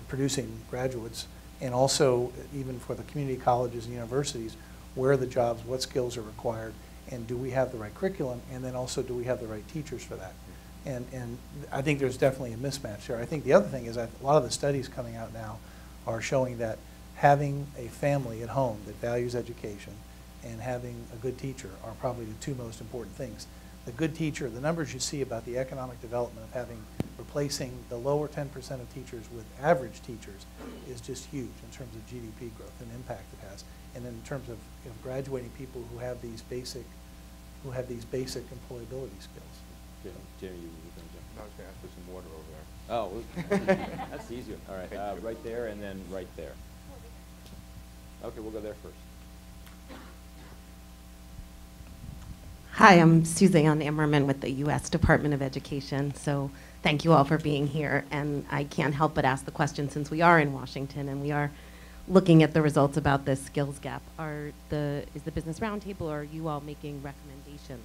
E: producing graduates, and also even for the community colleges and universities, where are the jobs, what skills are required, and do we have the right curriculum, and then also do we have the right teachers for that? And I think there's definitely a mismatch there. I think the other thing is that a lot of the studies coming out now are showing that having a family at home that values education and having a good teacher are probably the 2 most important things. The good teacher, the numbers you see about the economic development of replacing the lower 10% of teachers with average teachers is just huge in terms of GDP growth and impact it has. And in terms of graduating people who have these basic employability skills.
B: Jerry, you were going to jump.
F: I was going to ask for some water over there.
B: Oh, well, that's the easy one. All right, right there and then right there. Okay, we'll go there first.
I: Hi, I'm Suzanne Emmerman with the U.S. Department of Education. So thank you all for being here. And I can't help but ask the question, since we are in Washington and we are looking at the results about this skills gap, is the Business Roundtable, or are you all making recommendations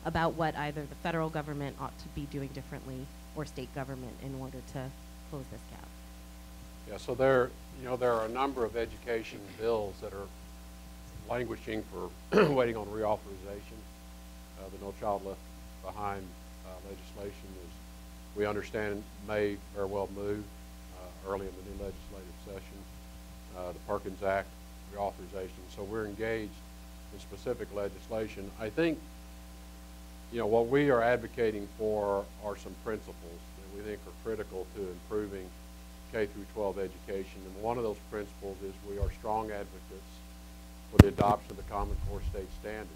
I: about what either the federal government ought to be doing differently or state government in order to close this gap?
C: Yeah, so there are a number of education bills that are languishing for waiting on reauthorization. The No Child Left Behind legislation, as we understand, may very well move early in the new legislative session. The Perkins Act reauthorization. So we're engaged in specific legislation. I think, what we are advocating for are some principles that we think are critical to improving K through 12 education, and one of those principles is we are strong advocates for the adoption of the Common Core state standards.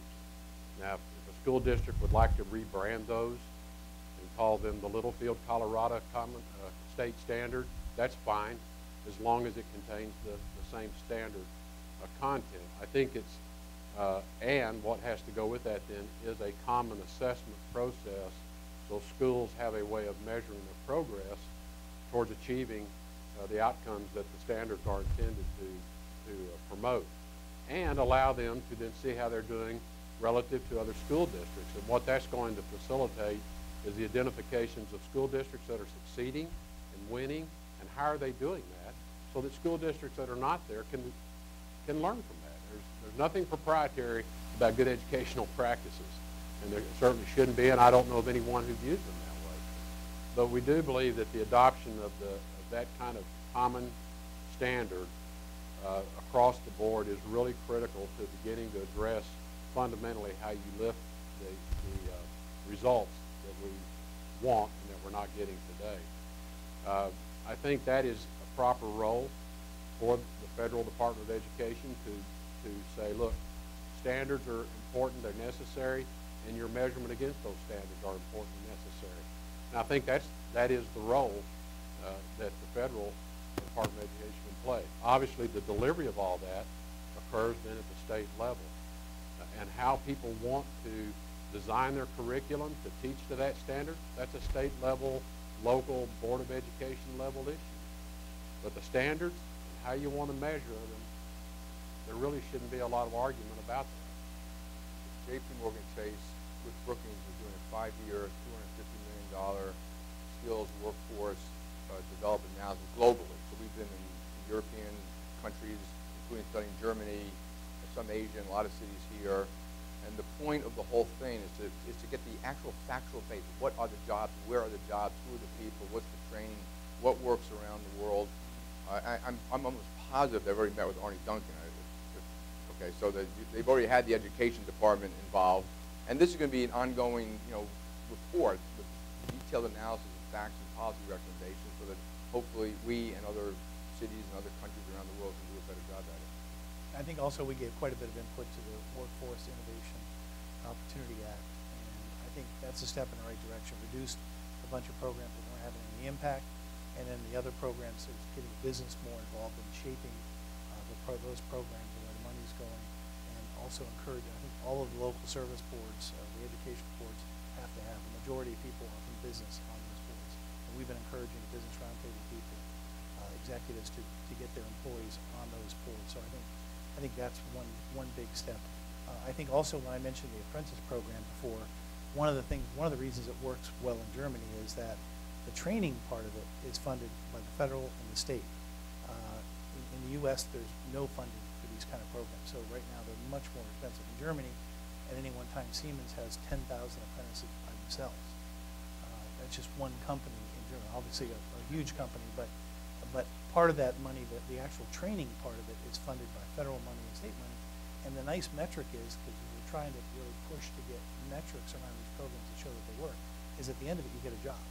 C: Now, if a school district would like to rebrand those and call them the Littlefield, Colorado Common State Standard, that's fine, as long as it contains the same standard content. I think it's, and what has to go with that then is a common assessment process so schools have a way of measuring their progress towards achieving the outcomes that the standards are intended to promote, and allow them to then see how they're doing relative to other school districts. And what that's going to facilitate is the identifications of school districts that are succeeding and winning, and how are they doing that, so that school districts that are not there can learn from that. There's nothing proprietary about good educational practices, and there certainly shouldn't be, and I don't know of anyone who views them that way. But we do believe that the adoption of that kind of common standard across the board is really critical to beginning to address fundamentally how you lift the results that we want and that we're not getting today. I think that is a proper role for the Federal Department of Education to say, look, standards are important, they're necessary, and your measurement against those standards are important and necessary. And I think that is the role that the Federal Department of Education can play. Obviously, the delivery of all that occurs then at the state level. And how people want to design their curriculum to teach to that standard, that's a state level, local Board of Education level issue. But the standards, and how you want to measure them, there really shouldn't be a lot of argument about that.
F: JPMorgan Chase with Brookings is doing a 5-year, $250 million skills workforce development analysis globally. So we've been in European countries, including studying Germany, some Asia, and a lot of cities here. And the point of the whole thing is to get the actual factual base. What are the jobs? Where are the jobs? Who are the people? What's the training? What works around the world? I'm almost positive they've already met with Arnie Duncan. Okay, so they've already had the education department involved, and this is going to be an ongoing, report with detailed analysis of facts and policy recommendations, so that hopefully we and other cities and other countries around the world can do a better job at it.
E: I think also we gave quite a bit of input to the Workforce Innovation Opportunity Act, and I think that's a step in the right direction. Reduced a bunch of programs that weren't having any impact, and then the other programs that was getting business more involved in shaping those programs and where the money's going, and also encourage, I think all of the local service boards, the education boards, have to have a majority of people from business on those boards. And we've been encouraging Business Roundtable people, executives to get their employees on those boards. So I think that's one big step. I think also when I mentioned the apprentice program before, one of the reasons it works well in Germany is that the training part of it is funded by the federal and the state. In the U.S., there's no funding for these kind of programs. So right now they're much more expensive. In Germany, at any one time, Siemens has 10,000 apprentices by themselves. That's just one company in Germany. Obviously a huge company, but part of that money, the actual training part of it, is funded by federal money and state money. And the nice metric is, because we're trying to really push to get metrics around these programs to show that they work, is at the end of it you get a job.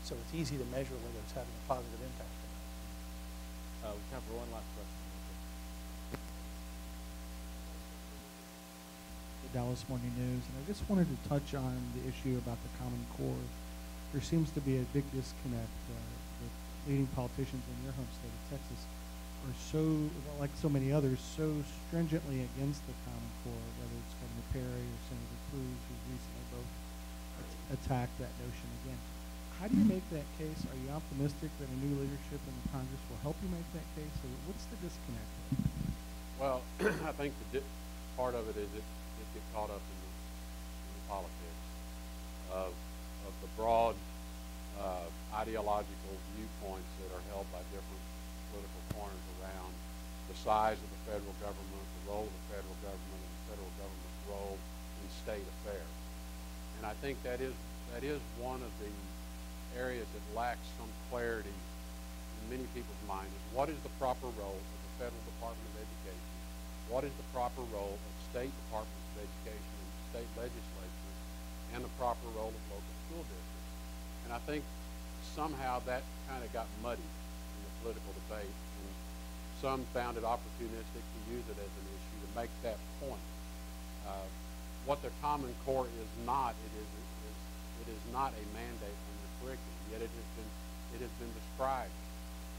E: So it's easy to measure whether it's having a positive impact or not.
J: We have time for one last question.
K: The Dallas Morning News, and I just wanted to touch on the issue about the Common Core. There seems to be a big disconnect. The leading politicians in your home state of Texas are so, like so many others, so stringently against the Common Core, whether it's Governor Perry or Senator Cruz, who recently both attacked that notion again. How do you make that case? Are you optimistic that a new leadership in the Congress will help you make that case? Or what's the disconnect?
C: Well, I think part of it is it gets caught up in the politics of the broad ideological viewpoints that are held by different political corners around the size of the federal government, the role of the federal government, and the federal government's role in state affairs. And I think that is one of the areas that lacks some clarity in many people's minds. Is what is the proper role of the Federal Department of Education? What is the proper role of state departments of education and state legislatures, and the proper role of local school districts? And I think somehow that kind of got muddied in the political debate, and some found it opportunistic to use it as an issue to make that point. What the Common Core is not, it is not a mandate on your curriculum, yet it has been described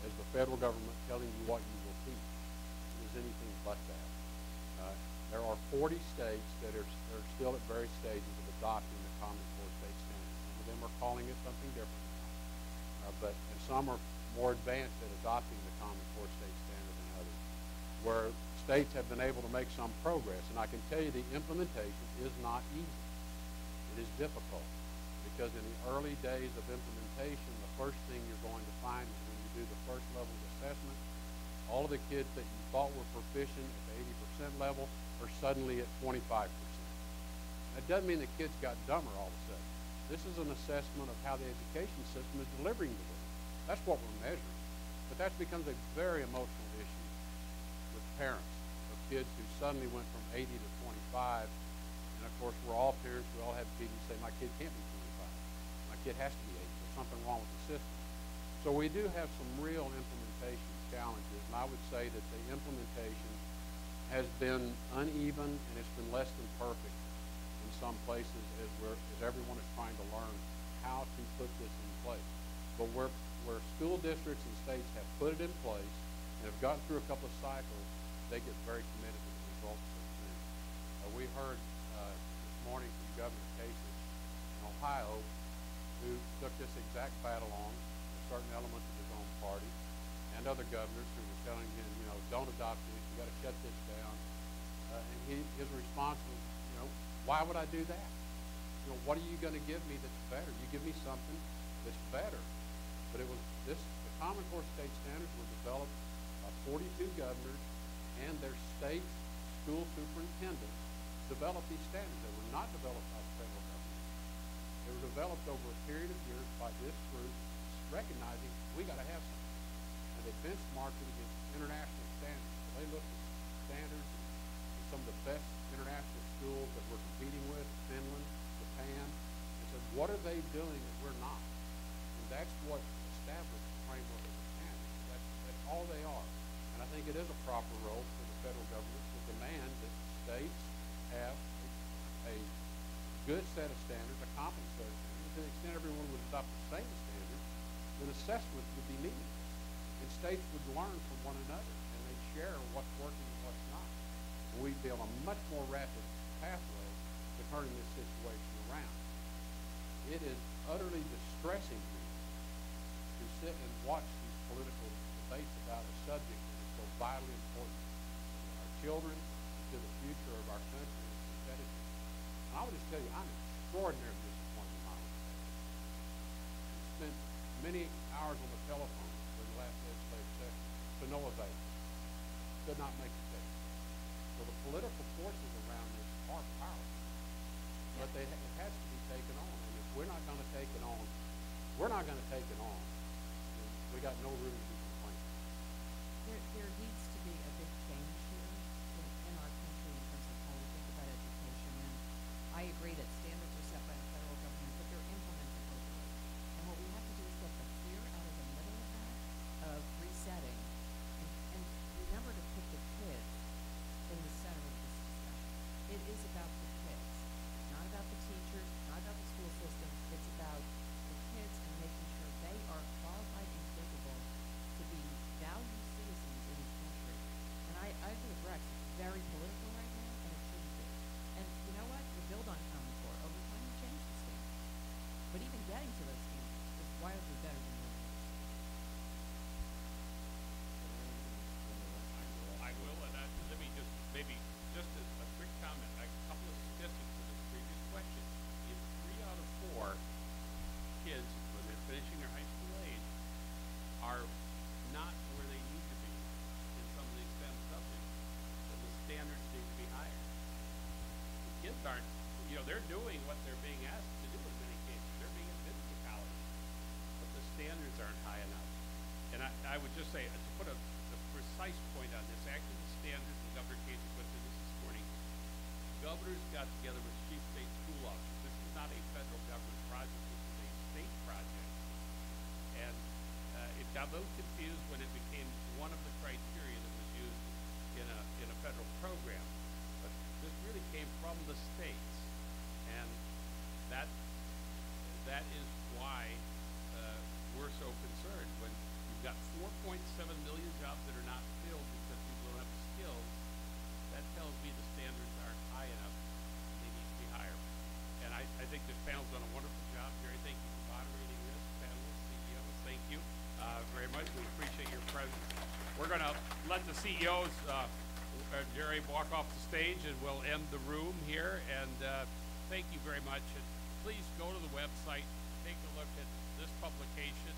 C: as the federal government telling you what you will teach. It is anything but that. There are 40 states that are still at various stages of adopting the Common Core state standards. Some of them are calling it something different now, and some are more advanced at adopting the Common Core state standard than others, where states have been able to make some progress. And I can tell you the implementation is not easy. It is difficult because in the early days of implementation, the first thing you're going to find is when you do the first level of assessment, all of the kids that you thought were proficient at the 80% level are suddenly at 25%. That doesn't mean the kids got dumber all of a sudden. This is an assessment of how the education system is delivering to them. That's what we're measuring. But that becomes a very emotional issue with parents of kids who suddenly went from 80 to 25. And of course, we're all parents. We all have kids who say, my kid can't be 25. My kid has to be 80. There's something wrong with the system. So we do have some real implementation challenges. And I would say that the implementation has been uneven and it's been less than perfect in some places as everyone is trying to learn how to put this in place. But where school districts and states have put it in place and have gotten through a couple of cycles, they get very committed to the results of those things. We heard this morning from Governor Kasich in Ohio, who took this exact battle on certain elements of his own party, and other governors who were telling him, don't adopt this, you got to shut this down. And his response was, why would I do that? What are you going to give me that's better? You give me something that's better. But the Common Core state standards were developed by 42 governors and their state school superintendents developed these standards. They were not developed by the federal government. They were developed over a period of years by this group, recognizing we got to have something. And they benchmarked it against international standards. So they looked at standards in some of the best international schools that we're competing with, Finland, Japan, and said, what are they doing that we're not? And that's what established the framework of the standards. That's all they are. And I think it is a proper role for the federal government to demand that states have a good set of standards, a common set of standards. To the extent everyone would adopt the same standards, then assessment would be meaningless. And states would learn from one another, and they'd share what's working and what's not. And we'd be on a much more rapid pathway to turning this situation around. It is utterly distressing to me to sit and watch these political debates about a subject that is so vitally important to our children and to the future of our country and its competitiveness. And I would just tell you, I'm extraordinarily disappointed in my own state. I spent many hours on the telephone during the last legislative session to no avail. Could not make a case. So the political forces around this are powerful. But it has to be taken on. And if we're not going to take it on, then we got no room to be complaining.
D: There needs to be a big change here in our country in terms of how we think about education. And I agree that standards are set by the federal government, but they're implemented locally. And what we have to do is get the fear out of the middle of that, of resetting, and remember to put the kids in the center of this discussion. It is about the kids, not about the teachers, not about the school system. It's about the kids and making sure they are qualified and capable to be valued citizens in this country. And I agree with Rex, it's very political right now, and it shouldn't be. And you know what? You build on Common Core. Over time, you change the standards. But even getting to those standards is wildly better than where we are.
A: I will, and let me just maybe just a quick comment, a couple of statistics to this previous question. If 3 out of 4 kids, when they're finishing their high school age, are not where they need to be in some of these STEM subjects, then the standards need to be higher. The kids aren't, they're doing what they're being asked to do in many cases. They're being admitted to college, but the standards aren't high enough. And I would just say, to put a precise point on this, actually the standards, and Governor Kasich went through this morning, governors got together with chief state school officers. This is not a federal government project. This is a state project. And if got a little confused when it became one of the criteria that was used in a federal program. But this really came from the states, and that is why we're so concerned when you've got 4.7 million jobs that are not filled because people don't have the skills. That tells me the standards aren't high enough. They need to be higher. And I think this panel's done a wonderful job. Jerry, thank you for moderating this panel. CEO, thank you very much. We appreciate your presence. We're going to let the CEOs, Jerry, walk off the stage, and we'll end the room here. And thank you very much. And please go to the website, take a look at this publication.